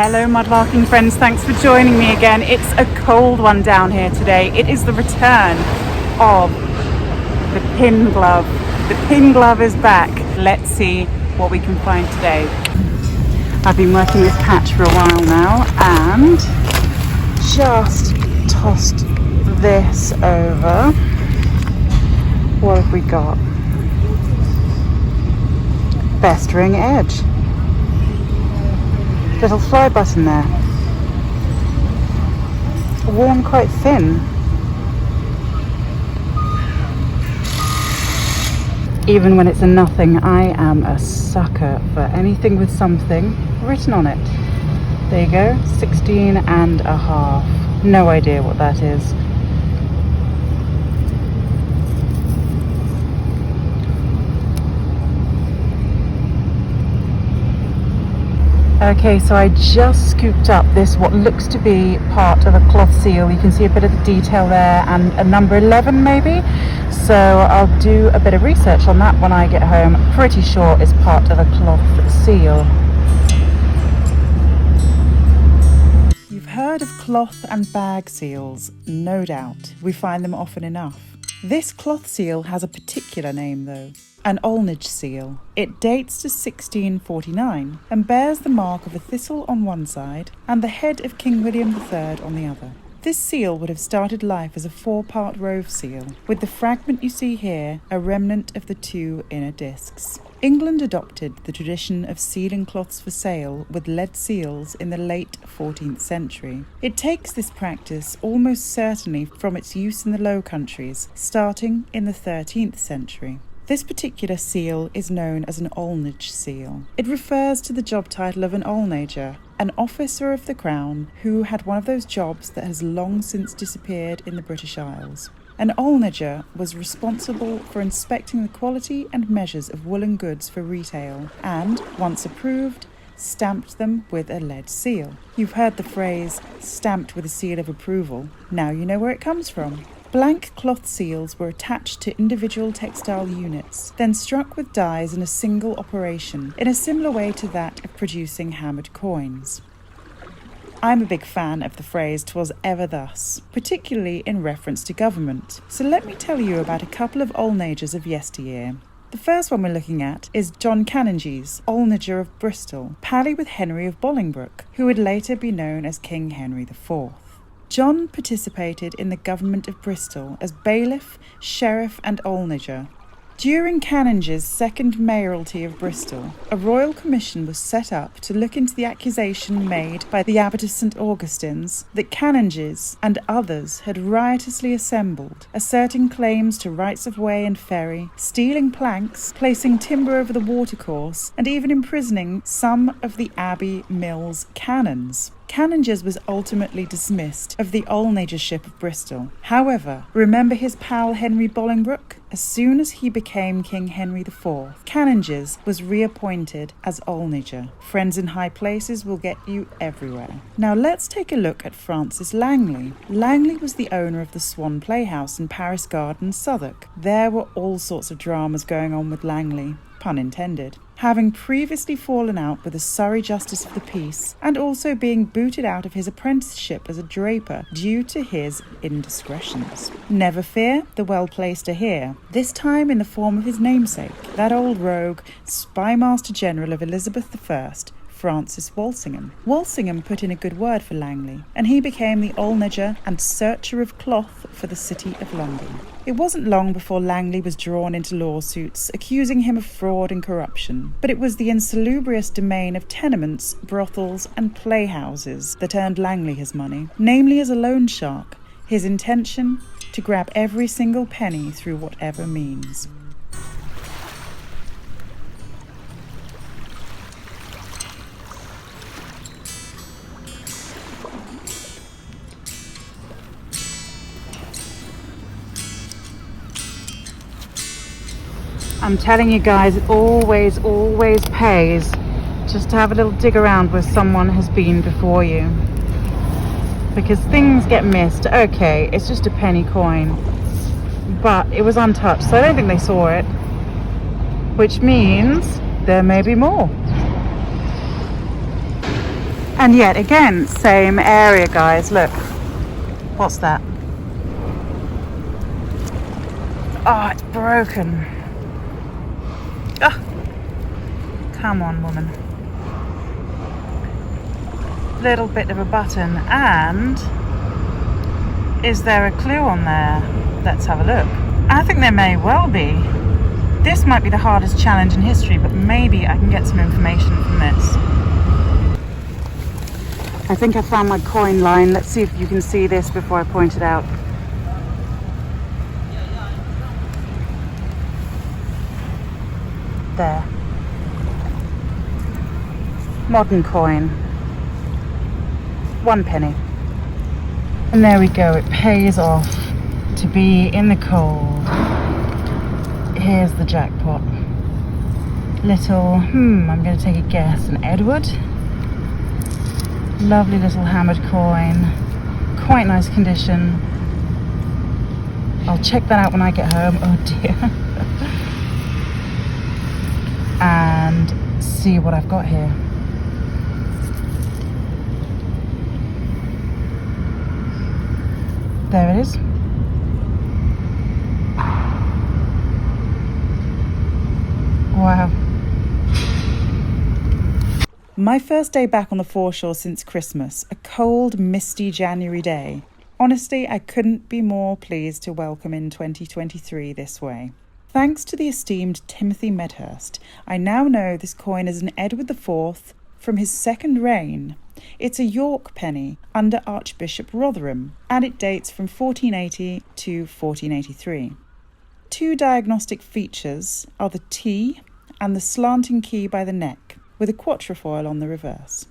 Hello mudlarking friends, thanks for joining me again. It's a cold one down here today. It is the return of the pin glove. The pin glove is back. Let's see what we can find today. I've been working this patch for a while now and just tossed this over. What have we got? Best ring edge. Little fly button there. Worn quite thin. Even when it's a nothing, I am a sucker for anything with something written on it. There you go, 16 and a half. No idea what that is. Okay, so I just scooped up this, what looks to be part of a cloth seal. You can see a bit of the detail there and a number 11 maybe. So I'll do a bit of research on that when I get home. Pretty sure it's part of a cloth seal. You've heard of cloth and bag seals, no doubt. We find them often enough. This cloth seal has a particular name though. An Alnage seal. It dates to 1649 and bears the mark of a thistle on one side and the head of King William III on the other. This seal would have started life as a 4-part rove seal, with the fragment you see here a remnant of the 2 inner discs. England adopted the tradition of sealing cloths for sale with lead seals in the late 14th century. It takes this practice almost certainly from its use in the Low Countries, starting in the 13th century. This particular seal is known as an Alnage seal. It refers to the job title of an Alnager, an officer of the Crown who had one of those jobs that has long since disappeared in the British Isles. An Alnager was responsible for inspecting the quality and measures of woolen goods for retail and, once approved, stamped them with a lead seal. You've heard the phrase, stamped with a seal of approval. Now you know where it comes from. Blank cloth seals were attached to individual textile units, then struck with dies in a single operation, in a similar way to that of producing hammered coins. I'm a big fan of the phrase "'twas ever thus", particularly in reference to government. So let me tell you about a couple of Alnagers of yesteryear. The first one we're looking at is John Canongers, Alnager of Bristol, pally with Henry of Bolingbroke, who would later be known as King Henry IV. John participated in the government of Bristol as bailiff, sheriff and Alnager. During Canonger's second mayoralty of Bristol, a royal commission was set up to look into the accusation made by the abbot of St Augustine's that Canongers and others had riotously assembled, asserting claims to rights of way and ferry, stealing planks, placing timber over the watercourse, and even imprisoning some of the Abbey Mill's canons. Canongers was ultimately dismissed of the Alnagership of Bristol. However, remember his pal Henry Bolingbroke? As soon as he became King Henry IV, Canongers was reappointed as Alnager. Friends in high places will get you everywhere. Now let's take a look at Francis Langley. Langley was the owner of the Swan Playhouse in Paris Gardens, Southwark. There were all sorts of dramas going on with Langley, pun intended. Having previously fallen out with the Surrey Justice of the Peace and also being booted out of his apprenticeship as a draper due to his indiscretions. Never fear, the well-placed are here, this time in the form of his namesake, that old rogue, Spymaster General of Elizabeth I, Francis Walsingham. Walsingham put in a good word for Langley, and he became the Alnager and searcher of cloth for the City of London. It wasn't long before Langley was drawn into lawsuits accusing him of fraud and corruption, but it was the insalubrious domain of tenements, brothels and playhouses that earned Langley his money, namely as a loan shark, his intention to grab every single penny through whatever means. I'm telling you guys, it always pays just to have a little dig around where someone has been before you. Because things get missed. Okay, it's just a penny coin, but it was untouched, so I don't think they saw it. Which means there may be more. And yet again, same area, guys. Look, what's that? Oh, it's broken. Oh, come on, woman. Little bit of a button. And is there a clue on there? Let's have a look. I think there may well be. This might be the hardest challenge in history, but maybe I can get some information from this. I think I found my coin line. Let's see if you can see this before I point it out. There. Modern coin. 1 penny. And there we go, it pays off to be in the cold. Here's the jackpot. Little, I'm going to take a guess, an Edward. Lovely little hammered coin. Quite nice condition. I'll check that out when I get home. Oh dear. And see what I've got here. There it is. Wow. My first day back on the foreshore since Christmas, a cold, misty January day. Honestly, I couldn't be more pleased to welcome in 2023 this way. Thanks to the esteemed Timothy Medhurst, I now know this coin is an Edward IV from his second reign. It's a York penny under Archbishop Rotherham, and it dates from 1480 to 1483. Two diagnostic features are the T and the slanting key by the neck, with a quatrefoil on the reverse.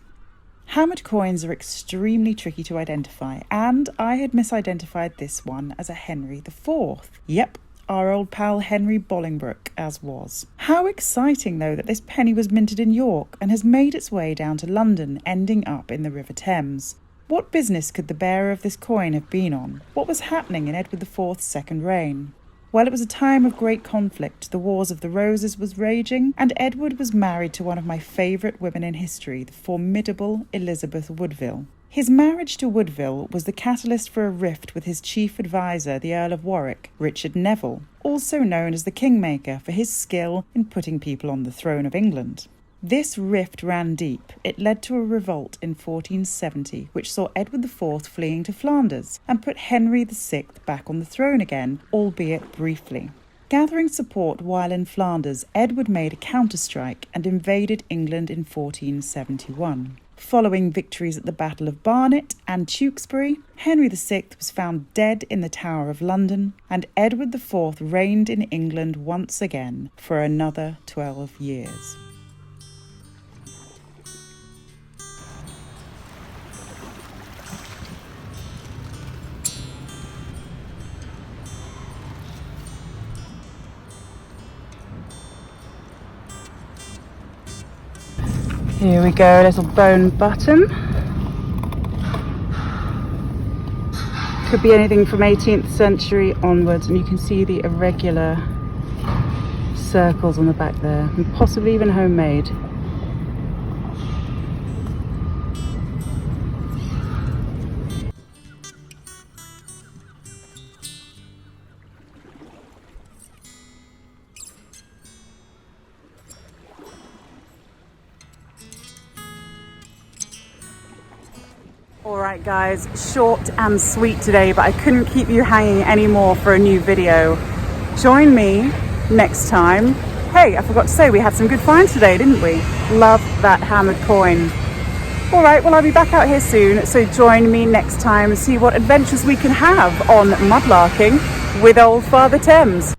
Hammered coins are extremely tricky to identify, and I had misidentified this one as a Henry IV. Yep, our old pal Henry Bolingbroke, as was. How exciting, though, that this penny was minted in York and has made its way down to London, ending up in the River Thames. What business could the bearer of this coin have been on? What was happening in Edward IV's second reign? Well, it was a time of great conflict. The Wars of the Roses was raging, and Edward was married to one of my favourite women in history, the formidable Elizabeth Woodville. His marriage to Woodville was the catalyst for a rift with his chief advisor, the Earl of Warwick, Richard Neville, also known as the Kingmaker for his skill in putting people on the throne of England. This rift ran deep. It led to a revolt in 1470, which saw Edward IV fleeing to Flanders and put Henry VI back on the throne again, albeit briefly. Gathering support while in Flanders, Edward made a counterstrike and invaded England in 1471. Following victories at the Battle of Barnet and Tewkesbury, Henry VI was found dead in the Tower of London, and Edward IV reigned in England once again for another 12 years. Here we go, little bone button. Could be anything from 18th century onwards, and you can see the irregular circles on the back there, and possibly even homemade. Alright guys, short and sweet today, but I couldn't keep you hanging anymore for a new video. Join me next time. Hey, I forgot to say we had some good finds today, didn't we? Love that hammered coin. Alright, well I'll be back out here soon, so join me next time and see what adventures we can have on mudlarking with old Father Thames.